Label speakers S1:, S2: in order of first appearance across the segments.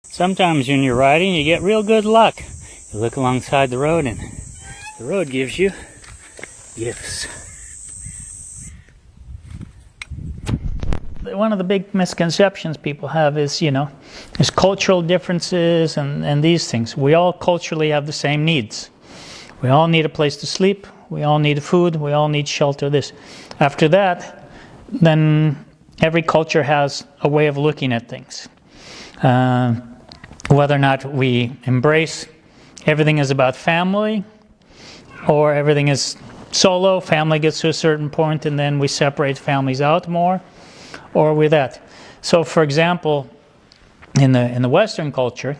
S1: Sometimes when you're riding, you get real good luck. You look alongside the road and the road gives you gifts. One of the big misconceptions people have is, there's cultural differences and these things. We all culturally have the same needs. We all need a place to sleep. We all need food. We all need shelter, this. After that, then every culture has a way of looking at things. Whether or not we embrace everything is about family, or everything is solo, family gets to a certain point and then we separate families out more, or with that. So for example, in the Western culture,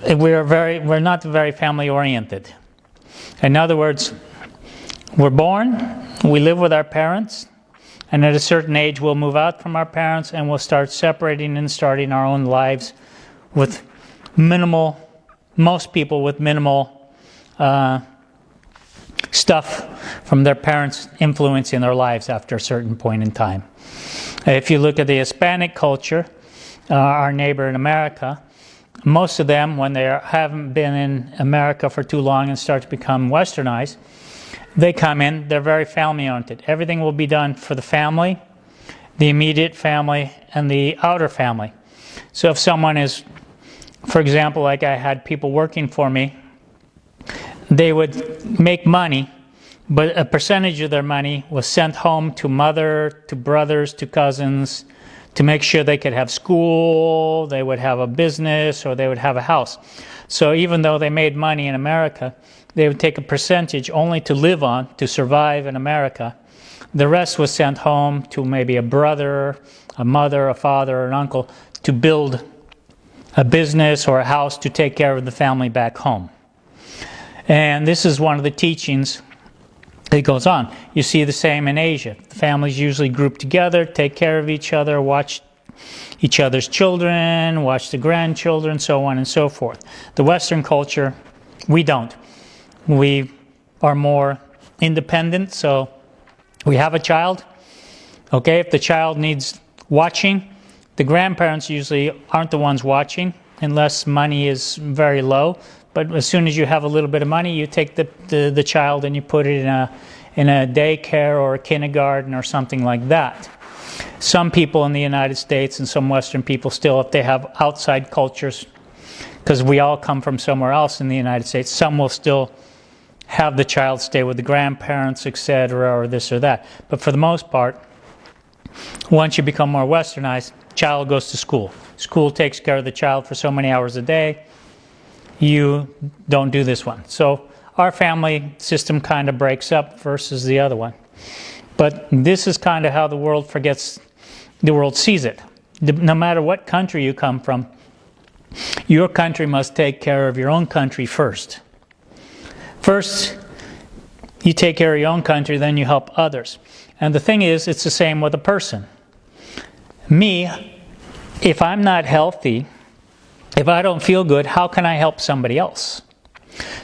S1: we're not very family oriented. In other words, we're born, we live with our parents, and at a certain age we'll move out from our parents and we'll start separating and starting our own lives with most people with minimal stuff from their parents influencing their lives after a certain point in time. If you look at the Hispanic culture, our neighbor in America, most of them, when they haven't been in America for too long and start to become westernized, they come in, they're very family-oriented. Everything will be done for the family, the immediate family, and the outer family. So if someone is, for example, like I had people working for me, they would make money, but a percentage of their money was sent home to mother, to brothers, to cousins, to make sure they could have school, they would have a business, or they would have a house. So even though they made money in America, they would take a percentage only to live on, to survive in America. The rest was sent home to maybe a brother, a mother, a father, or an uncle to build a business or a house to take care of the family back home. And this is one of the teachings that goes on. You see the same in Asia. The families usually group together, take care of each other, watch each other's children, watch the grandchildren, so on and so forth. The Western culture, we don't. We are more independent, so we have a child. Okay, if the child needs watching, the grandparents usually aren't the ones watching unless money is very low. But as soon as you have a little bit of money, you take the child and you put it in a daycare or a kindergarten or something like that. Some people in the United States and some Western people still, if they have outside cultures, because we all come from somewhere else in the United States, some will still have the child stay with the grandparents, etc., or this or that. But for the most part, once you become more westernized, child goes to school. School takes care of the child for so many hours a day. You don't do this one. So our family system kind of breaks up versus the other one. But this is kind of how the world sees it. No matter what country you come from, your country must take care of your own country first. First, you take care of your own country, then you help others. And the thing is, it's the same with a person. Me, if I'm not healthy, if I don't feel good, how can I help somebody else?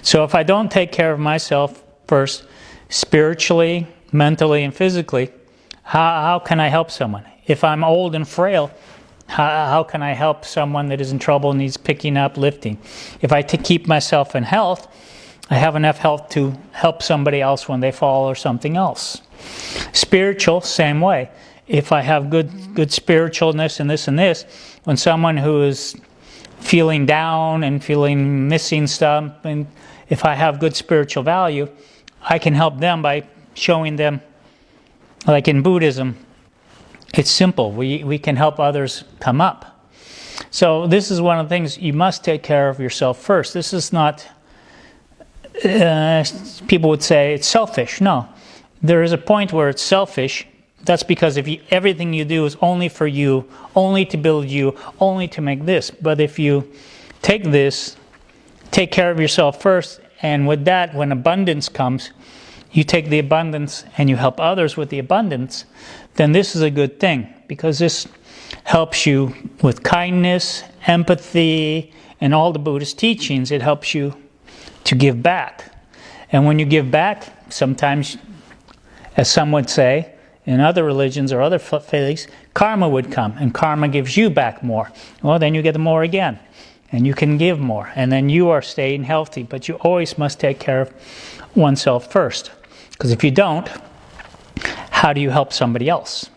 S1: So if I don't take care of myself first, spiritually, mentally, and physically, how can I help someone? If I'm old and frail, how can I help someone that is in trouble and needs picking up, lifting? If I keep myself in health, I have enough health to help somebody else when they fall or something else. Spiritual, same way. If I have good spiritualness and this, when someone who is feeling down and feeling missing stuff, and if I have good spiritual value, I can help them by showing them, like in Buddhism, it's simple. We can help others come up. So this is one of the things, you must take care of yourself first. This is not, people would say it's selfish. No, there is a point where it's selfish. That's because if everything you do is only for you, only to build you, only to make this. But if you take care of yourself first, and with that, when abundance comes, you take the abundance and you help others with the abundance, then this is a good thing, because this helps you with kindness, empathy, and all the Buddhist teachings. It helps you to give back. And when you give back, sometimes, as some would say, in other religions or other faiths, karma would come, and karma gives you back more. Well, then you get more again, and you can give more, and then you are staying healthy. But you always must take care of oneself first, because if you don't, how do you help somebody else?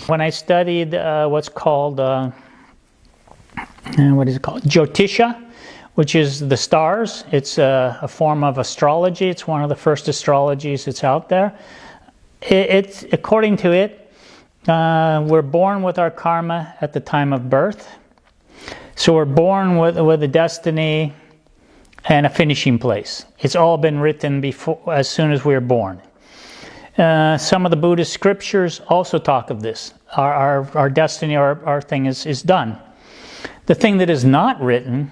S1: When I studied what's called, Jyotisha, which is the stars. It's a form of astrology. It's one of the first astrologies that's out there. It's according to it, we're born with our karma at the time of birth. So we're born with a destiny and a finishing place. It's all been written before, as soon as we were born. Some of the Buddhist scriptures also talk of this. Our destiny, our thing is done. The thing that is not written,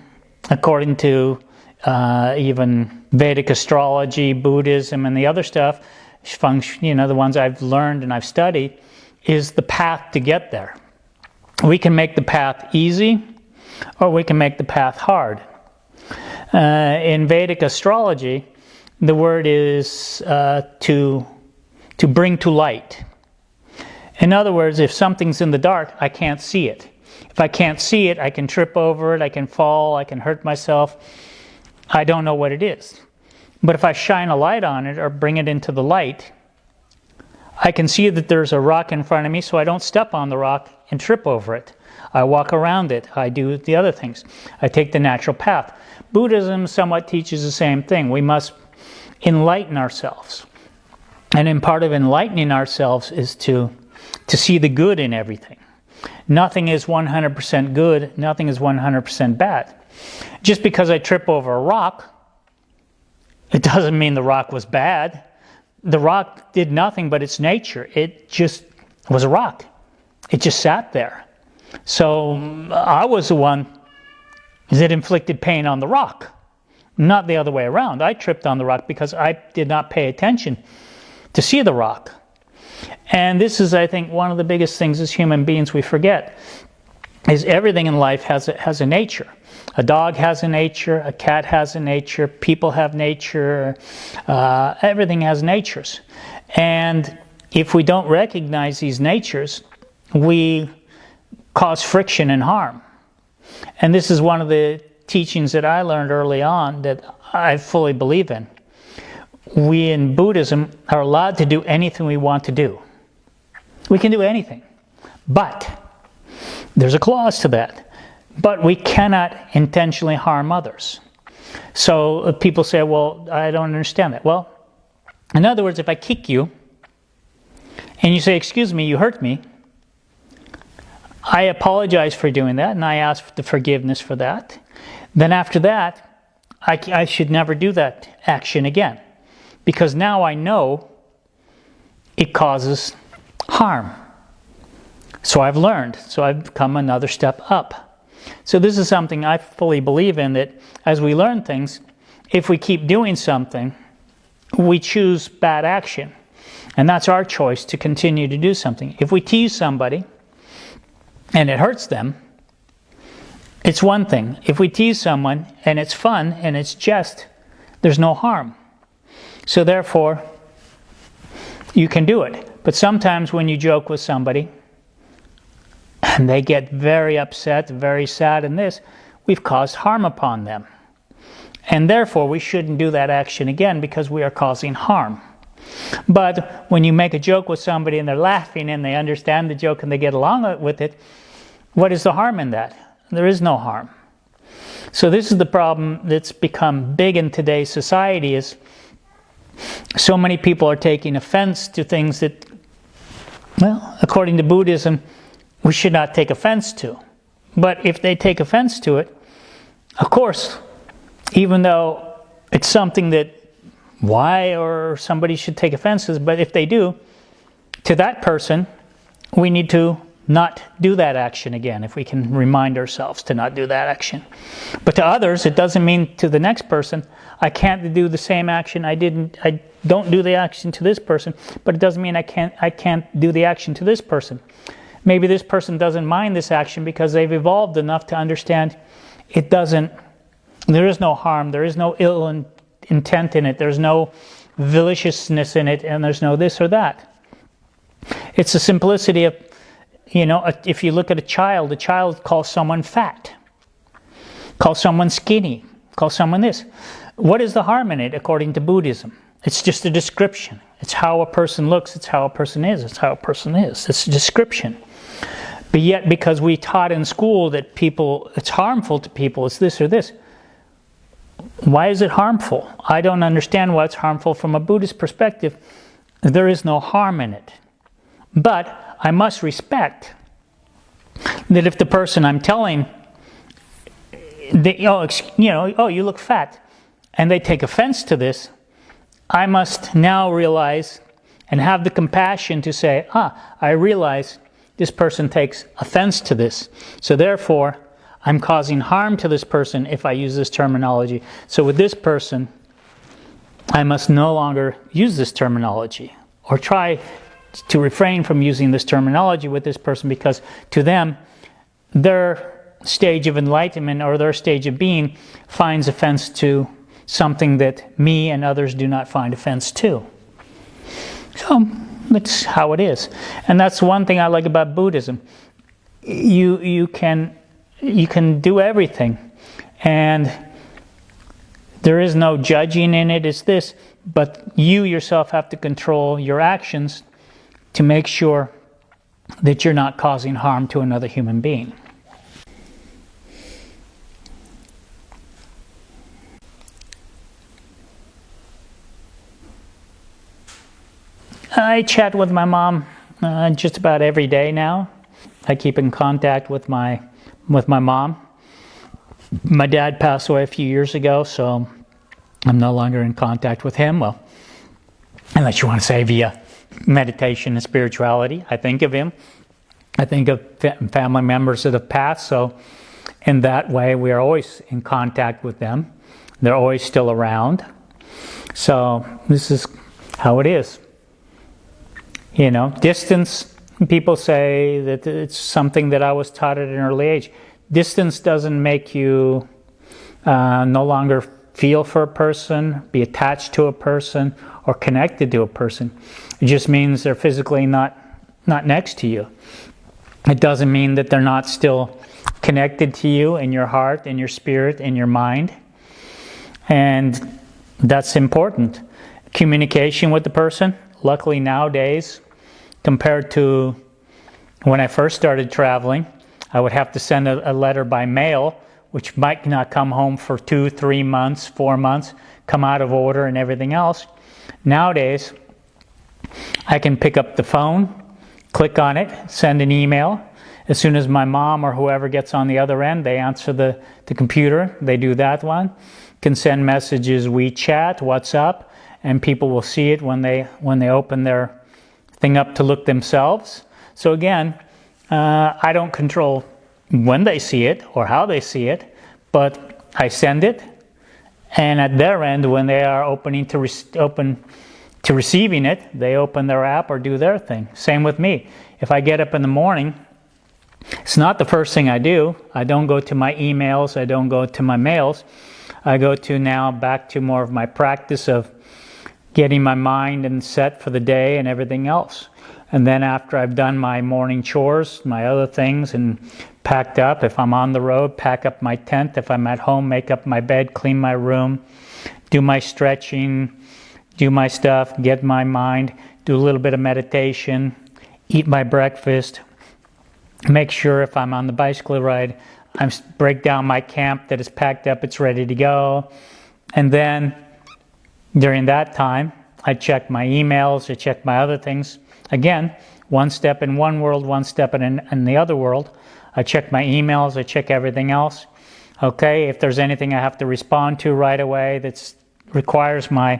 S1: according to even Vedic astrology, Buddhism, and the other stuff, the ones I've learned and I've studied, is the path to get there. We can make the path easy, or we can make the path hard. In Vedic astrology, the word is to bring to light. In other words, if something's in the dark, I can't see it. If I can't see it, I can trip over it, I can fall, I can hurt myself. I don't know what it is. But if I shine a light on it or bring it into the light, I can see that there's a rock in front of me, so I don't step on the rock and trip over it. I walk around it. I do the other things. I take the natural path. Buddhism somewhat teaches the same thing. We must enlighten ourselves. And in part of enlightening ourselves is to see the good in everything. Nothing is 100% good. Nothing is 100% bad. Just because I trip over a rock, it doesn't mean the rock was bad. The rock did nothing but its nature. It just was a rock. It just sat there. So I was the one that inflicted pain on the rock, not the other way around. I tripped on the rock because I did not pay attention to see the rock. And this is, I think, one of the biggest things as human beings we forget, is everything in life has a nature. A dog has a nature, a cat has a nature, people have nature, everything has natures. And if we don't recognize these natures, we cause friction and harm. And this is one of the teachings that I learned early on that I fully believe in. We in Buddhism are allowed to do anything we want to do. We can do anything. But there's a clause to that. But we cannot intentionally harm others. So people say, well, I don't understand that. Well, in other words, if I kick you and you say, excuse me, you hurt me, I apologize for doing that and I ask for the forgiveness for that. Then after that, I should never do that action again. Because now I know it causes harm. So I've learned. So I've come another step up. So this is something I fully believe in, that as we learn things, if we keep doing something, we choose bad action. And that's our choice to continue to do something. If we tease somebody and it hurts them, it's one thing. If we tease someone and it's fun and it's jest, there's no harm. So therefore, you can do it. But sometimes when you joke with somebody and they get very upset, very sad in this, we've caused harm upon them. And therefore, we shouldn't do that action again because we are causing harm. But when you make a joke with somebody and they're laughing and they understand the joke and they get along with it, what is the harm in that? There is no harm. So this is the problem that's become big in today's society, is so many people are taking offense to things that, well, according to Buddhism, we should not take offense to. But if they take offense to it, of course, even though it's something that why or somebody should take offenses, but if they do, to that person, we need to not do that action again, if we can remind ourselves to not do that action. But to others, it doesn't mean to the next person, I can't do the same action I don't do the action to this person, but it doesn't mean I can't do the action to this person. Maybe this person doesn't mind this action because they've evolved enough to understand there is no harm, there is no ill intent in it, there's no maliciousness in it, and there's no this or that. It's the simplicity of, if you look at a child calls someone fat, calls someone skinny, calls someone this. What is the harm in it according to Buddhism? It's just a description. It's how a person looks, it's how a person is, it's how a person is. It's a description. But yet, because we taught in school that it's harmful to people, it's this or this. Why is it harmful? I don't understand why it's harmful from a Buddhist perspective. There is no harm in it. But I must respect that if the person I'm telling, you look fat, and they take offense to this, I must now realize and have the compassion to say, I realize this person takes offense to this. So therefore, I'm causing harm to this person if I use this terminology. So with this person, I must no longer use this terminology or try to refrain from using this terminology with this person, because to them, their stage of enlightenment or their stage of being finds offense to something that me and others do not find offense to. So that's how it is. And that's one thing I like about Buddhism. You can do everything, and there is no judging in it. It's this, but you yourself have to control your actions to make sure that you're not causing harm to another human being. I chat with my mom just about every day now. I keep in contact with my mom. My dad passed away a few years ago, so I'm no longer in contact with him. Well, unless you want to say via meditation and spirituality, I think of him. I think of family members that have passed, so in that way we are always in contact with them. They're always still around. So this is how it is. Distance, people say that it's something that I was taught at an early age. Distance doesn't make you no longer feel for a person, be attached to a person, or connected to a person. It just means they're physically not next to you. It doesn't mean that they're not still connected to you in your heart, in your spirit, in your mind. And that's important. Communication with the person. Luckily nowadays, compared to when I first started traveling, I would have to send a letter by mail, which might not come home for 2, 3 months, 4 months, come out of order and everything else. Nowadays, I can pick up the phone, click on it, send an email. As soon as my mom or whoever gets on the other end, they answer the computer, they do that one. Can send messages, WeChat, WhatsApp, and people will see it when they open their thing up to look themselves. So again, I don't control when they see it or how they see it, but I send it, and at their end, when they are open to receiving it, they open their app or do their thing. Same with me. If I get up in the morning, it's not the first thing I do. I don't go to my emails. I don't go to my mails. I go to now back to more of my practice of getting my mind and set for the day and everything else. And then after I've done my morning chores, my other things, and packed up, if I'm on the road, pack up my tent. If I'm at home, make up my bed, clean my room, do my stretching, do my stuff, get my mind, do a little bit of meditation, eat my breakfast, make sure if I'm on the bicycle ride, I break down my camp that is packed up, it's ready to go. And then during that time, I check my emails, I check my other things. Again, one step in one world, one step in the other world. I check my emails, I check everything else. Okay, if there's anything I have to respond to right away that requires my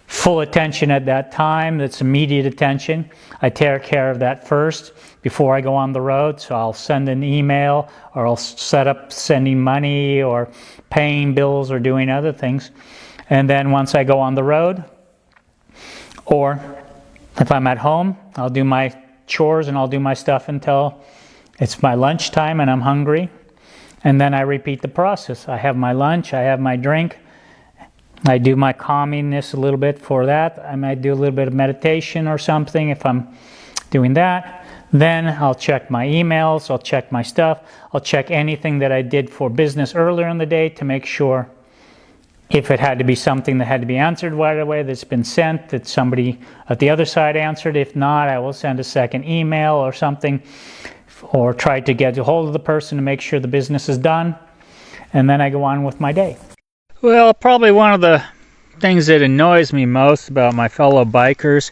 S1: full attention at that time, that's immediate attention. I take care of that first before I go on the road. So I'll send an email, or I'll set up sending money or paying bills or doing other things. And then once I go on the road, or if I'm at home, I'll do my chores and I'll do my stuff until it's my lunchtime and I'm hungry. And then I repeat the process. I have my lunch, I have my drink, I do my calmingness a little bit for that. I might do a little bit of meditation or something if I'm doing that. Then I'll check my emails, I'll check my stuff, I'll check anything that I did for business earlier in the day to make sure if it had to be something that had to be answered right away, that's been sent, that somebody at the other side answered. If not, I will send a second email or something, or try to get a hold of the person to make sure the business is done. And then I go on with my day. Well, probably one of the things that annoys me most about my fellow bikers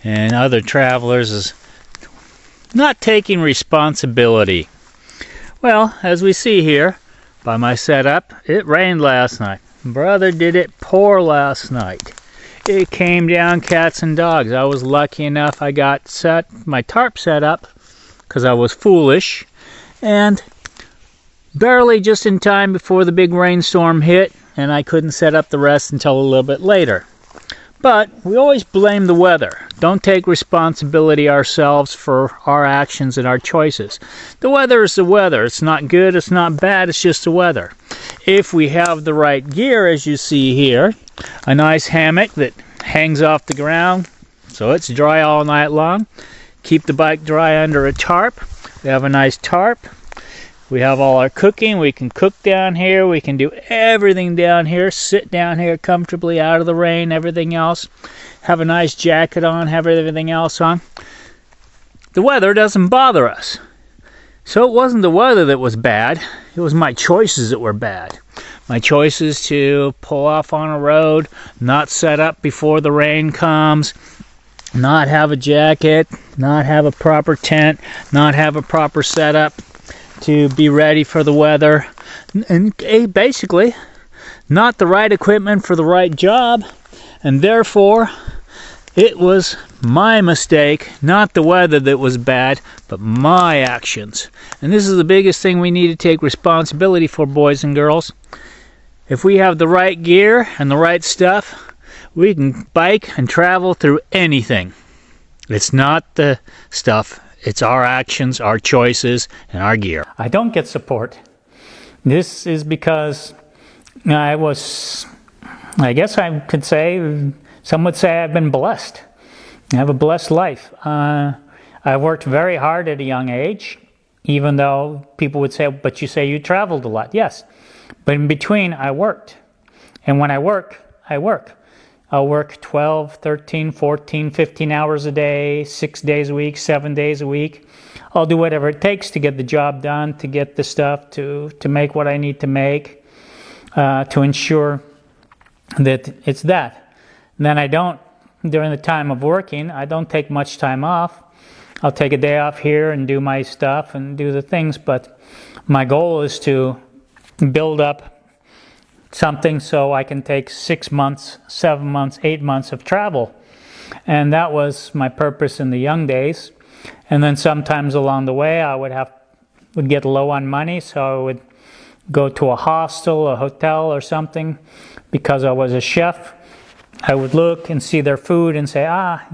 S1: and other travelers is not taking responsibility. Well, as we see here by my setup, it rained last night. Brother, did it pour last night. It came down cats and dogs. I was lucky enough I got my tarp set up because I was foolish, and barely just in time before the big rainstorm hit, and I couldn't set up the rest until a little bit later. But we always blame the weather. Don't take responsibility ourselves for our actions and our choices. The weather is the weather. It's not good, it's not bad, it's just the weather. If we have the right gear, as you see here, a nice hammock that hangs off the ground so it's dry all night long. Keep the bike dry under a tarp. We have a nice tarp. We have all our cooking. We can cook down here. We can do everything down here. Sit down here comfortably out of the rain, everything else. Have a nice jacket on, have everything else on. The weather doesn't bother us. So it wasn't the weather that was bad. It was my choices that were bad. My choices to pull off on a road, not set up before the rain comes, not have a jacket, not have a proper tent, not have a proper setup to be ready for the weather, and basically not the right equipment for the right job, and therefore it was my mistake, not the weather that was bad, but my actions. And this is the biggest thing we need to take responsibility for, boys and girls. If we have the right gear and the right stuff, we can bike and travel through anything. It's not the stuff. It's our actions, our choices, and our gear. I don't get support. This is because I guess I could say, some would say I've been blessed. I have a blessed life. I worked very hard at a young age, even though people would say, but you say you traveled a lot. Yes, but in between I worked. And when I work, I work. I'll work 12, 13, 14, 15 hours a day, 6 days a week, 7 days a week. I'll do whatever it takes to get the job done, to get the stuff, to make what I need to make, to ensure that it's that. And then I don't, during the time of working, I don't take much time off. I'll take a day off here and do my stuff and do the things, but my goal is to build up something so I can take 6 months, 7 months, 8 months of travel. And that was my purpose in the young days. And then sometimes along the way I would get low on money, so I would go to a hostel, a hotel or something. Because I was a chef, I would look and see their food and say,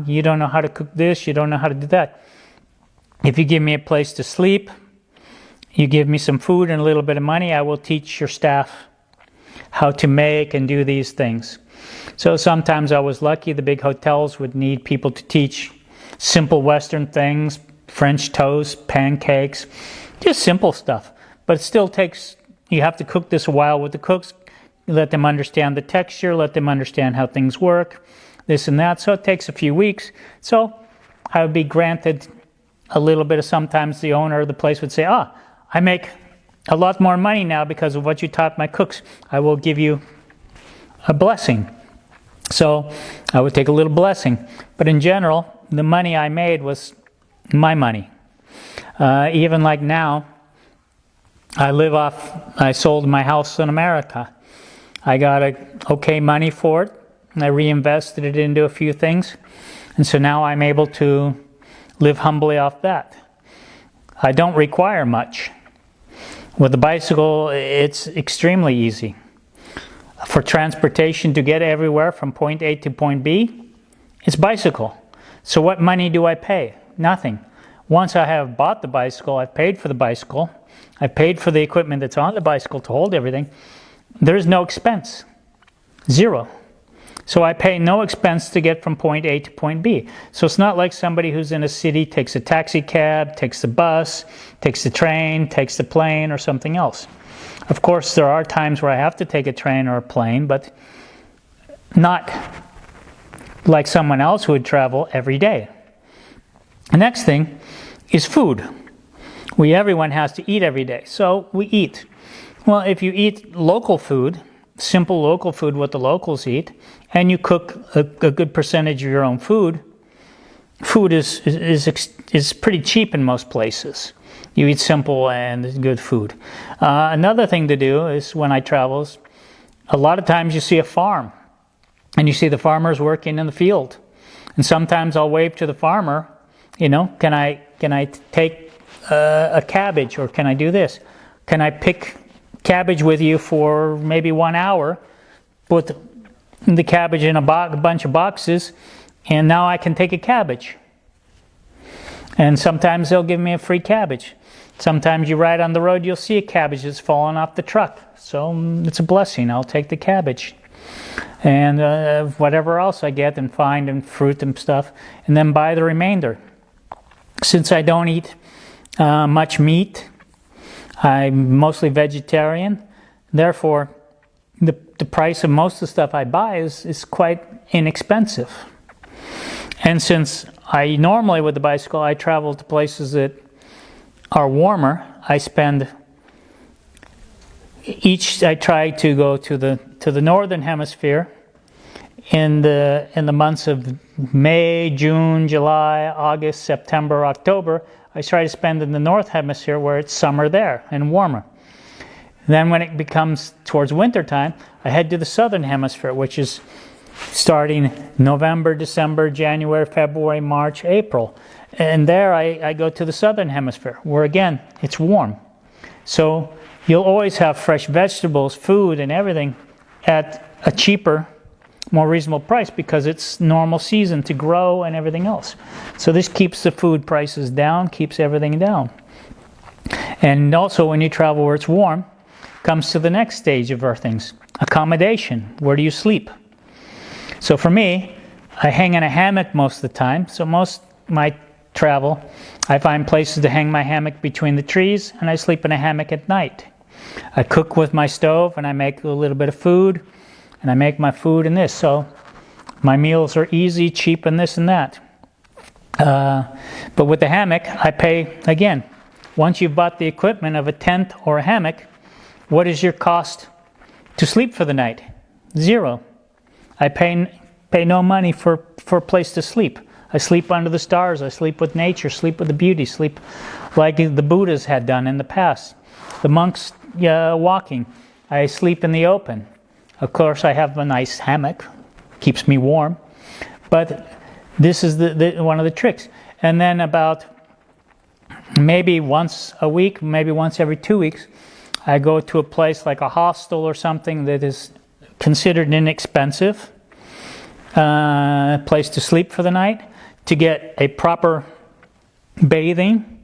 S1: you don't know how to cook this, you don't know how to do that. If you give me a place to sleep, you give me some food and a little bit of money, I will teach your staff how to make and do these things. So sometimes I was lucky. The big hotels would need people to teach simple Western things, French toast, pancakes, just simple stuff. But it still takes, you have to cook this a while with the cooks, let them understand the texture, let them understand how things work, this and that. So it takes a few weeks. So I would be granted a little bit of, sometimes the owner of the place would say, I make a lot more money now because of what you taught my cooks. I will give you a blessing. So I would take a little blessing. But in general, the money I made was my money. Even like now, I sold my house in America. I got okay money for it. and I reinvested it into a few things. And so now I'm able to live humbly off that. I don't require much. With the bicycle, it's extremely easy. For transportation to get everywhere from point A to point B, it's bicycle. So what money do I pay? Nothing. Once I have bought the bicycle, I've paid for the bicycle, I've paid for the equipment that's on the bicycle to hold everything, there's no expense. Zero. So I pay no expense to get from point A to point B. So it's not like somebody who's in a city takes a taxi cab, takes the bus, takes the train, takes the plane, or something else. Of course, there are times where I have to take a train or a plane, but not like someone else who would travel every day. The next thing is food. Everyone has to eat every day, so we eat. Well, if you eat local food, simple local food, what the locals eat, and you cook a good percentage of your own food, food is pretty cheap in most places. You eat simple and good food. Another thing to do is when I travel, is a lot of times you see a farm, and you see the farmers working in the field. And sometimes I'll wave to the farmer, can I take a cabbage, or can I do this? Can I pick cabbage with you for maybe 1 hour, put the cabbage in a bunch of boxes, and now I can take a cabbage. And sometimes they'll give me a free cabbage. Sometimes you ride on the road, you'll see a cabbage that's fallen off the truck. So it's a blessing. I'll take the cabbage. And whatever else I get and find, and fruit and stuff, and then buy the remainder. Since I don't eat much meat, I'm mostly vegetarian. Therefore, the price of most of the stuff I buy is quite inexpensive. And since I normally, with the bicycle, I travel to places that are warmer, I try to go to the northern hemisphere in the months of May, June, July, August, September, October. I try to spend in the north hemisphere where it's summer there and warmer. Then when it becomes towards winter time, I head to the southern hemisphere, which is starting November, December, January, February, March, April. And there I go to the southern hemisphere, where again, it's warm. So you'll always have fresh vegetables, food, and everything at a cheaper, more reasonable price, because it's normal season to grow and everything else. So this keeps the food prices down, keeps everything down. And also when you travel where it's warm, comes to the next stage of our things. Accommodation. Where do you sleep? So for me, I hang in a hammock most of the time. So most my travel, I find places to hang my hammock between the trees, and I sleep in a hammock at night. I cook with my stove, and I make a little bit of food, and I make my food in this. So my meals are easy, cheap, and this and that. But with the hammock, I pay, again, once you've bought the equipment of a tent or a hammock, what is your cost to sleep for the night? Zero. I pay no money for a place to sleep. I sleep under the stars. I sleep with nature, sleep with the beauty, sleep like the Buddhas had done in the past. The monks walking. I sleep in the open. Of course, I have a nice hammock. Keeps me warm. But this is one of the tricks. And then about maybe once a week, maybe once every 2 weeks, I go to a place like a hostel or something that is considered inexpensive, place to sleep for the night, to get a proper bathing,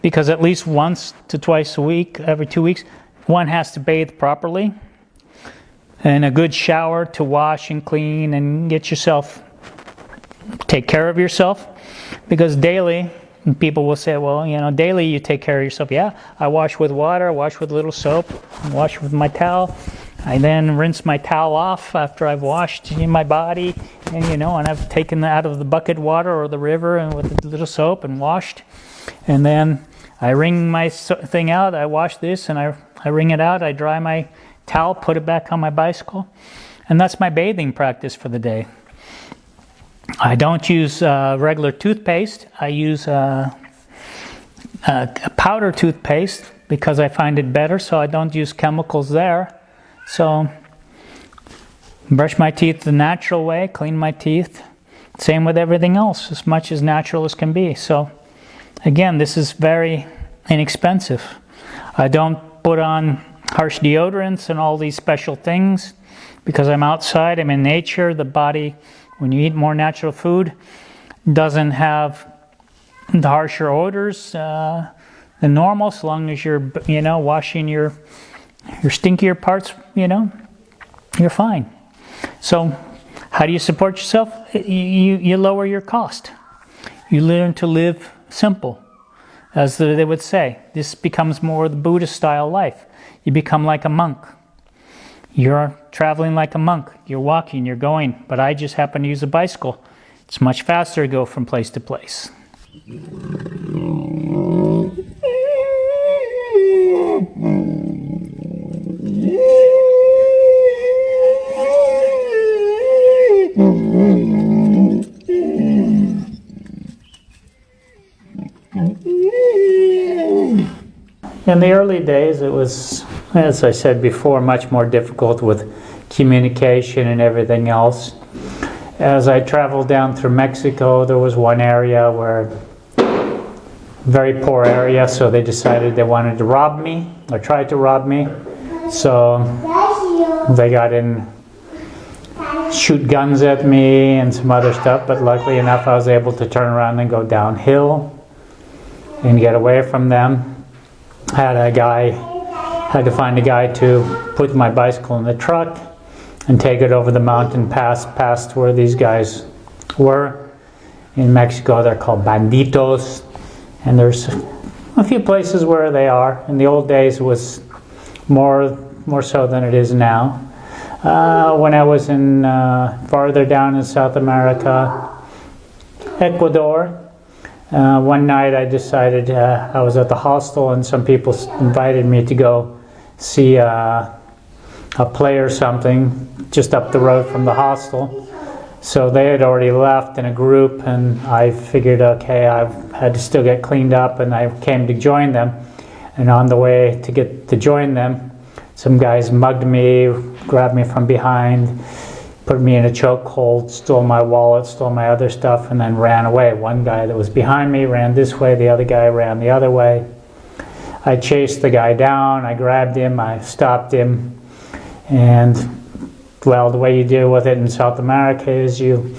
S1: because at least once to twice a week, every 2 weeks, one has to bathe properly, and a good shower to wash and clean and take care of yourself, because daily, people will say, well, daily you take care of yourself. Yeah, I wash with water, I wash with a little soap, I wash with my towel. I then rinse my towel off after I've washed my body, and I've taken it out of the bucket water or the river and with a little soap and washed. And then I wring my thing out, I wash this and I wring it out, I dry my towel, put it back on my bicycle. And that's my bathing practice for the day. I don't use regular toothpaste. I use a powder toothpaste because I find it better, so I don't use chemicals there. So Brush my teeth the natural way, clean my teeth. Same with everything else, as much as natural as can be. So, again, this is very inexpensive. I don't put on harsh deodorants and all these special things because I'm outside, I'm in nature. The body, when you eat more natural food, doesn't have the harsher odors than normal, so long as you're, washing your stinkier parts, you're fine. So, how do you support yourself? You lower your cost. You learn to live simple, as they would say. This becomes more the Buddhist style life. You become like a monk. You're traveling like a monk. You're walking, you're going. But I just happen to use a bicycle. It's much faster to go from place to place. In the early days, it was, as I said before, much more difficult with communication and everything else. As I traveled down through Mexico, there was one area where, very poor area, so they decided they wanted to rob me, or tried to rob me. So they got in, shoot guns at me and some other stuff, but luckily enough I was able to turn around and go downhill and get away from them. Had to find a guy to put my bicycle in the truck and take it over the mountain pass past where these guys were. In Mexico they're called banditos, and there's a few places where they are. In the old days it was more so than it is now. When I was in farther down in South America, Ecuador, one night I decided, I was at the hostel and some people invited me to go see a play or something just up the road from the hostel. So they had already left in a group, and I figured, okay, I had to still get cleaned up, and I came to join them. And on the way to get to join them, some guys mugged me, grabbed me from behind, put me in a chokehold, stole my wallet, stole my other stuff, and then ran away. One guy that was behind me ran this way, the other guy ran the other way. I chased the guy down, I grabbed him, I stopped him, and well, the way you deal with it in South America is you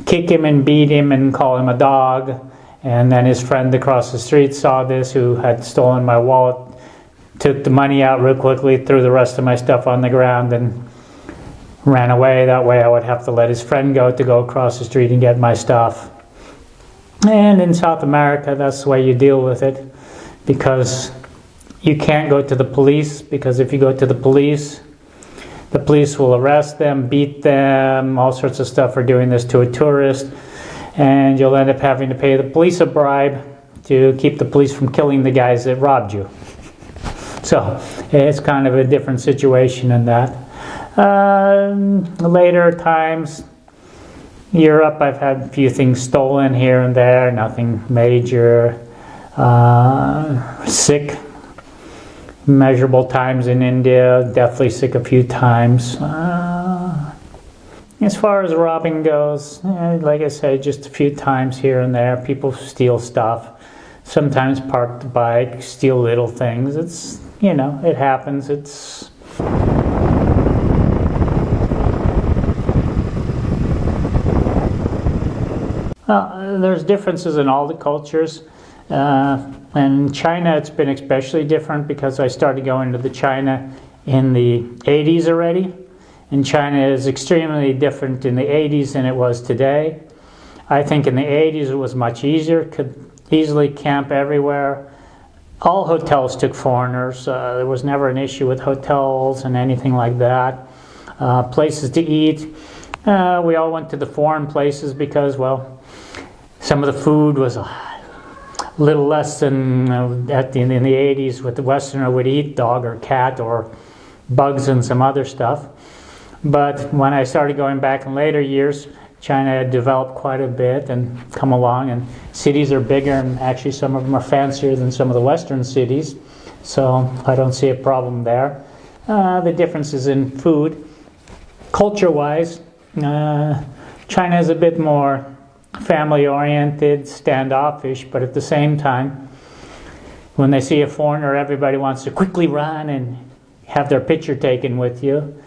S1: kick him and beat him and call him a dog. And then his friend across the street saw this, who had stolen my wallet, took the money out real quickly, threw the rest of my stuff on the ground, and ran away. That way I would have to let his friend go across the street and get my stuff. And in South America, that's the way you deal with it, because you can't go to the police, because if you go to the police will arrest them, beat them, all sorts of stuff for doing this to a tourist, and you'll end up having to pay the police a bribe to keep the police from killing the guys that robbed you. So it's kind of a different situation in that. Later times, Europe, I've had a few things stolen here and there, nothing major. Sick, measurable times in India, definitely sick a few times. As far as robbing goes, like I said, just a few times here and there. People steal stuff. Sometimes park the bike, steal little things. It's, it happens. There's differences in all the cultures. In China, it's been especially different because I started going to China in the 80s already. And China is extremely different in the 80s than it was today. I think in the 80s it was much easier, could easily camp everywhere. All hotels took foreigners. There was never an issue with hotels and anything like that. Places to eat. We all went to the foreign places because, well, some of the food was a little less than in the 80s what the Westerner would eat, dog or cat or bugs and some other stuff. But when I started going back in later years, China had developed quite a bit and come along, and cities are bigger, and actually some of them are fancier than some of the Western cities, so I don't see a problem there. The differences in food. culture-wise, China is a bit more family-oriented, standoffish, but at the same time, when they see a foreigner, everybody wants to quickly run and have their picture taken with you,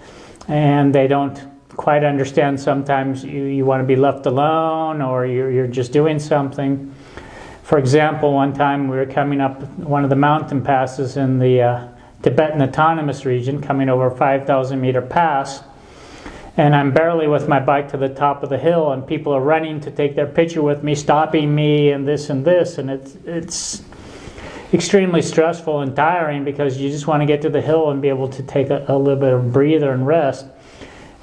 S1: and they don't quite understand sometimes you want to be left alone, or you're just doing something. For example, one time we were coming up one of the mountain passes in the Tibetan Autonomous Region, coming over a 5,000 meter pass, and I'm barely with my bike to the top of the hill, and people are running to take their picture with me, stopping me, and this, and it's extremely stressful and tiring, because you just want to get to the hill and be able to take a little bit of breather and rest.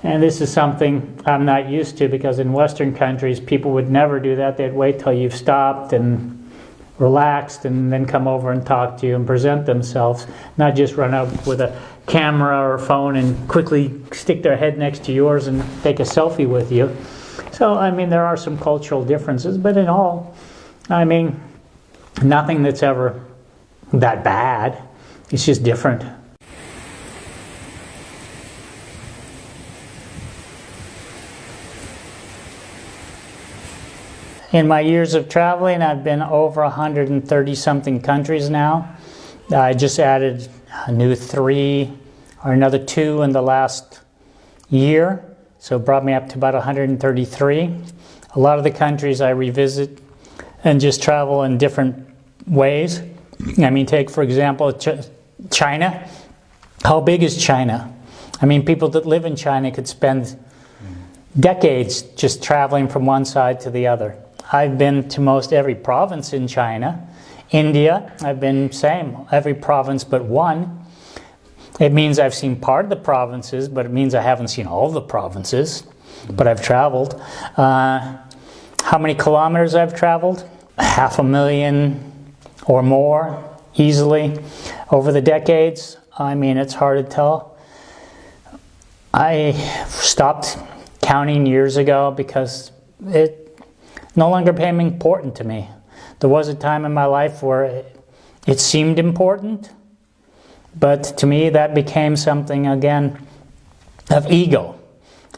S1: And this is something I'm not used to, because in Western countries people would never do that. They'd wait till you've stopped and relaxed and then come over and talk to you and present themselves, not just run up with a camera or phone and quickly stick their head next to yours and take a selfie with you. So, I mean, there are some cultural differences, but in all, I mean, nothing that's ever that bad. It's just different. In my years of traveling, I've been over 130-something countries now. I just added a new 3 or another 2 in the last year, so it brought me up to about 133. A lot of the countries I revisit and just travel in different ways. I mean, take, for example, China. How big is China? I mean, people that live in China could spend decades just traveling from one side to the other. I've been to most every province in China. India, I've been every province but one. It means I've seen part of the provinces, but it means I haven't seen all of the provinces, but I've traveled. How many kilometers I've traveled? 500,000 or more, easily. Over the decades, I mean, it's hard to tell. I stopped counting years ago because it no longer became important to me. There was a time in my life where it seemed important, but to me that became something, again, of ego,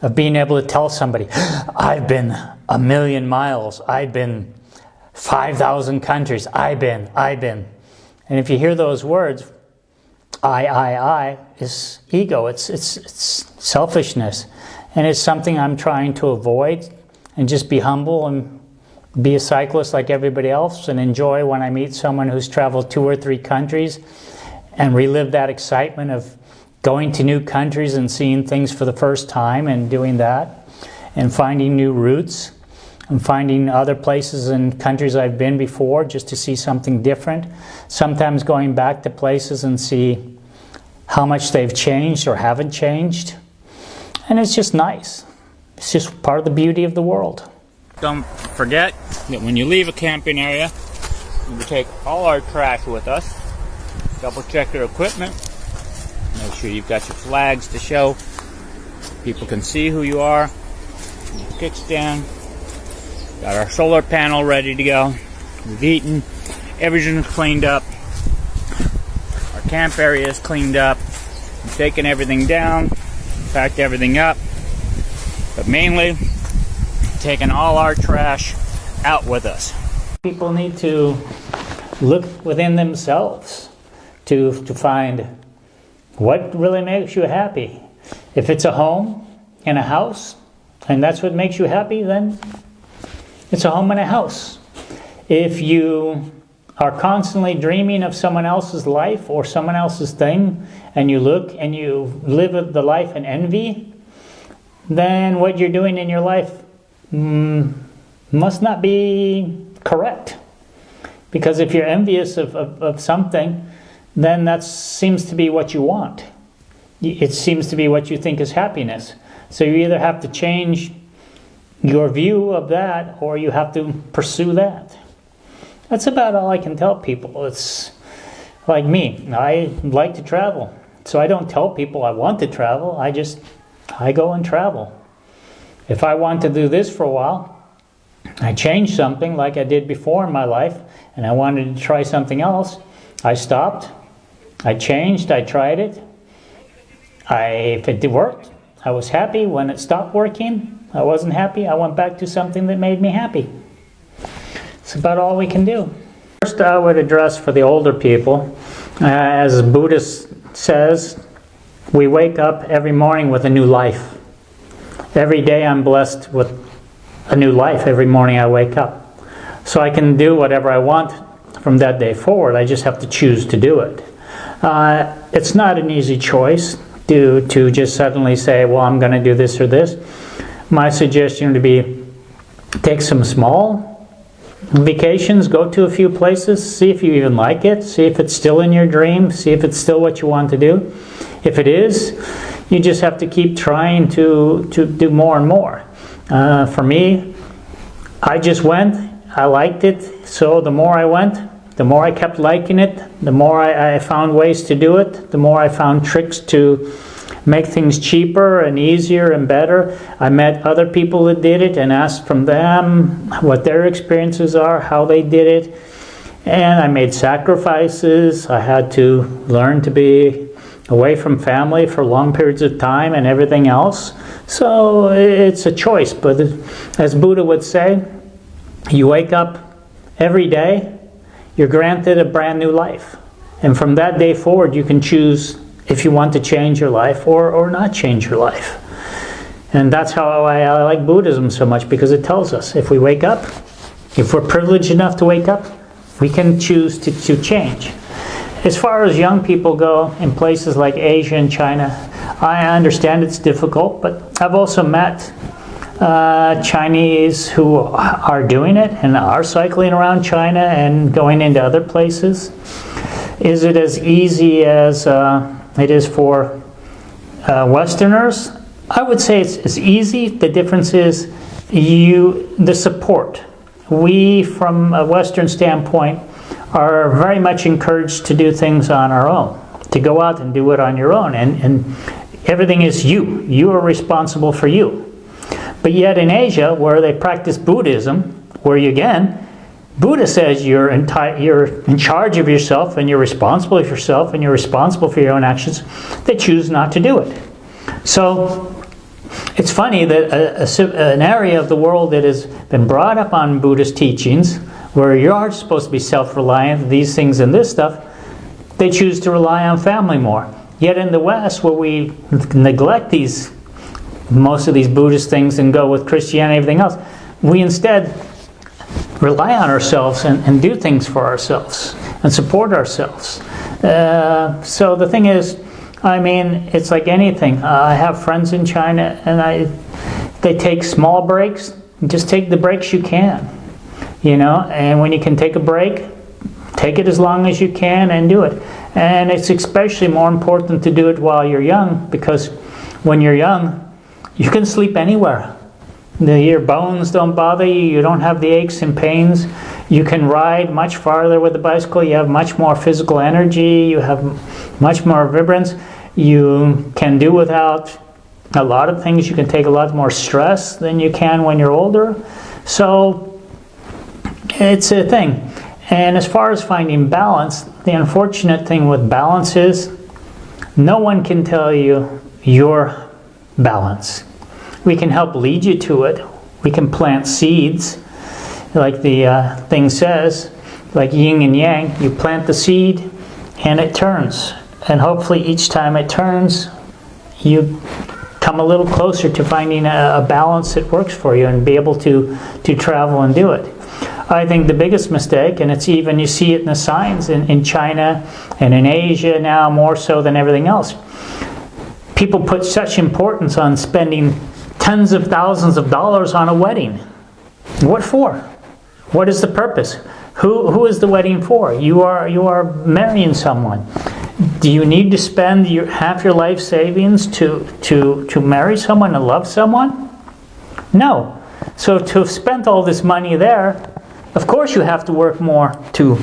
S1: of being able to tell somebody, I've been 1,000,000 miles, I've been 5,000 countries, I've been. And if you hear those words, I, is ego, it's selfishness. And it's something I'm trying to avoid, and just be humble and be a cyclist like everybody else, and enjoy when I meet someone who's traveled 2 or 3 countries, and relive that excitement of going to new countries and seeing things for the first time and doing that, and finding new routes, and finding other places and countries I've been before just to see something different. Sometimes going back to places and see how much they've changed or haven't changed. And it's just nice. It's just part of the beauty of the world. Don't forget that when you leave a camping area, we take all our trash with us. Double check your equipment. Make sure you've got your flags to show. People can see who you are. Your kickstand. Got our solar panel ready to go. We've eaten. Everything's cleaned up. Our camp area is cleaned up. We've taken everything down. Packed everything up. But mainly, taking all our trash out with us. People need to look within themselves to find what really makes you happy. If it's a home and a house, and that's what makes you happy, then it's a home and a house. If you are constantly dreaming of someone else's life or someone else's thing, and you look and you live the life in envy, then what you're doing in your life must not be correct. Because if you're envious of something, then that seems to be what you want. It seems to be what you think is happiness. So you either have to change your view of that, or you have to pursue that. That's about all I can tell people. It's like me. I like to travel. So I don't tell people I want to travel. I go and travel. If I want to do this for a while, I change something like I did before in my life, and I wanted to try something else, I stopped, I changed, I tried it. If it worked, I was happy. When it stopped working, I wasn't happy. I went back to something that made me happy. It's about all we can do. First, I would address for the older people, as Buddhist says, we wake up every morning with a new life. Every day I'm blessed with a new life every morning I wake up. So I can do whatever I want from that day forward. I just have to choose to do it. It's not an easy choice to just suddenly say, well, I'm going to do this or this. My suggestion would be take some small vacations, go to a few places, see if you even like it, see if it's still in your dream, see if it's still what you want to do. If it is, you just have to keep trying to do more and more. For me, I just went, I liked it, so the more I went, the more I kept liking it, the more I found ways to do it, the more I found tricks to make things cheaper and easier and better. I met other people that did it and asked from them what their experiences are, how they did it. And I made sacrifices. I had to learn to be away from family for long periods of time and everything else. So it's a choice. But as Buddha would say, you wake up every day, you're granted a brand new life. And from that day forward, you can choose if you want to change your life or not change your life. And that's how I like Buddhism so much, because it tells us if we wake up, if we're privileged enough to wake up, we can choose to change. As far as young people go in places like Asia and China, I understand it's difficult, but I've also met Chinese who are doing it and are cycling around China and going into other places. Is it as easy as it is for Westerners? I would say it's easy. The difference is the support. We, from a Western standpoint, are very much encouraged to do things on our own, to go out and do it on your own. And everything is you. You are responsible for you. But yet in Asia, where they practice Buddhism, where Buddha says you're in charge of yourself and you're responsible for yourself and you're responsible for your own actions, they choose not to do it. So it's funny that an area of the world that has been brought up on Buddhist teachings, where you are supposed to be self-reliant, these things and this stuff, they choose to rely on family more. Yet in the West, where we neglect most of these Buddhist things and go with Christianity and everything else, we instead rely on ourselves and do things for ourselves and support ourselves. So the thing is, I mean, it's like anything. I have friends in China and they take small breaks. Just take the breaks you can, and when you can take a break, take it as long as you can and do it. And it's especially more important to do it while you're young, because when you're young, you can sleep anywhere. Your bones don't bother you. You don't have the aches and pains. You can ride much farther with the bicycle. You have much more physical energy. You have much more vibrance. You can do without a lot of things. You can take a lot more stress than you can when you're older. So it's a thing. And as far as finding balance, the unfortunate thing with balance is no one can tell you your balance. We can help lead you to it. We can plant seeds, like the thing says, like yin and yang. You plant the seed and it turns. And hopefully each time it turns, you come a little closer to finding a balance that works for you and be able to travel and do it. I think the biggest mistake, and it's even, you see it in the signs in China and in Asia now more so than everything else. People put such importance on spending tens of thousands of dollars on a wedding. What for? What is the purpose? Who is the wedding for? You are marrying someone. Do you need to spend half your life savings to marry someone and love someone? No. So to have spent all this money there, of course you have to work more to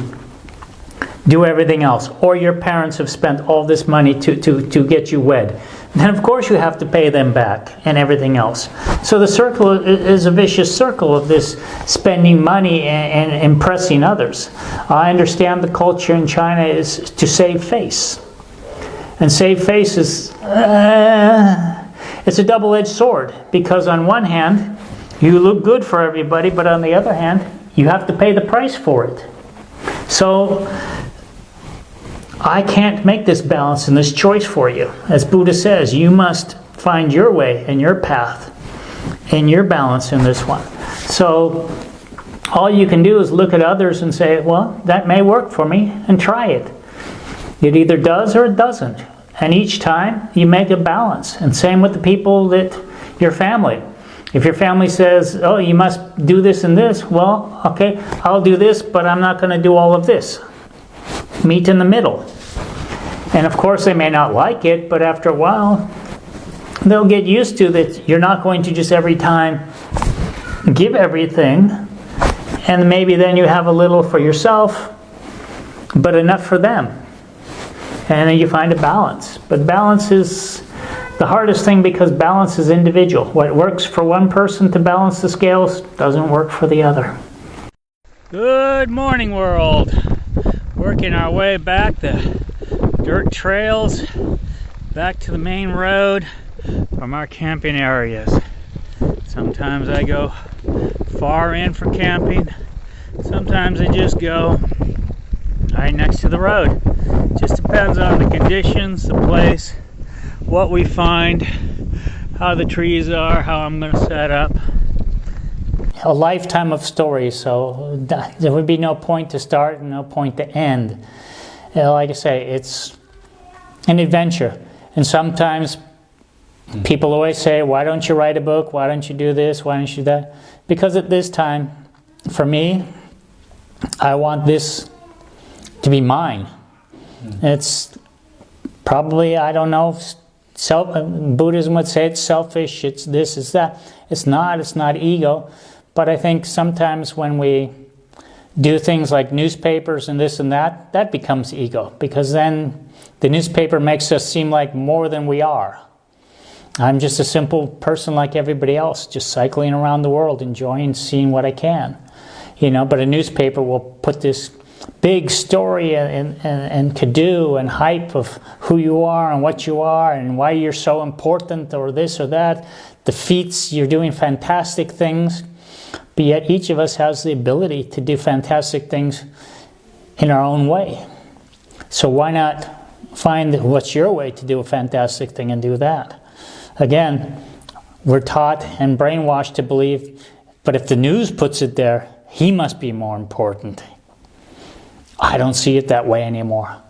S1: do everything else. Or your parents have spent all this money to get you wed. Then of course you have to pay them back and everything else. So the circle is a vicious circle of this spending money and impressing others. I understand the culture in China is to save face. And save face is, it's a double-edged sword, because on one hand, you look good for everybody, but on the other hand, you have to pay the price for it. So I can't make this balance and this choice for you. As Buddha says, you must find your way and your path and your balance in this one. So all you can do is look at others and say, well, that may work for me, and try it. It either does or it doesn't. And each time you make a balance. And same with the people that your family. If your family says, oh, you must do this and this, well, okay, I'll do this, but I'm not going to do all of this. Meet in the middle. And of course they may not like it, but after a while they'll get used to that you're not going to just every time give everything, and maybe then you have a little for yourself, but enough for them. And then you find a balance. But balance is the hardest thing, because balance is individual. What works for one person to balance the scales doesn't work for the other. Good morning, world. Working our way back the dirt trails back to the main road from our camping areas. Sometimes I go far in for camping. Sometimes I just go right next to the road. Just depends on the conditions, the place, what we find, how the trees are, how I'm going to set up. A lifetime of stories, so there would be no point to start and no point to end. Like I say, it's an adventure. And sometimes people always say, why don't you write a book? Why don't you do this? Why don't you do that? Because at this time, for me, I want this to be mine. It's probably, I don't know, Buddhism would say it's selfish, it's this, it's that. It's not ego. But I think sometimes when we do things like newspapers and this and that, that becomes ego. Because then the newspaper makes us seem like more than we are. I'm just a simple person like everybody else, just cycling around the world, enjoying seeing what I can. You know, but a newspaper will put this big story and to-do and hype of who you are and what you are and why you're so important or this or that. The feats, you're doing fantastic things, but yet each of us has the ability to do fantastic things in our own way. So why not find what's your way to do a fantastic thing and do that? Again, we're taught and brainwashed to believe, but if the news puts it there, he must be more important. I don't see it that way anymore.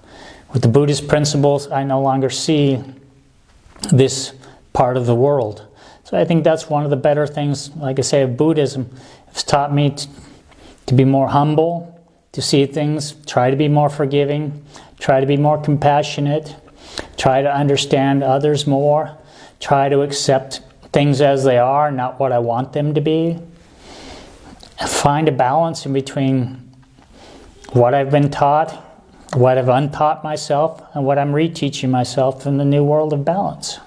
S1: With the Buddhist principles, I no longer see this part of the world. So I think that's one of the better things, like I say, of Buddhism. It's taught me to be more humble, to see things, try to be more forgiving, try to be more compassionate, try to understand others more, try to accept things as they are, not what I want them to be. Find a balance in between what I've been taught, what I've untaught myself, and what I'm reteaching myself in the new world of balance.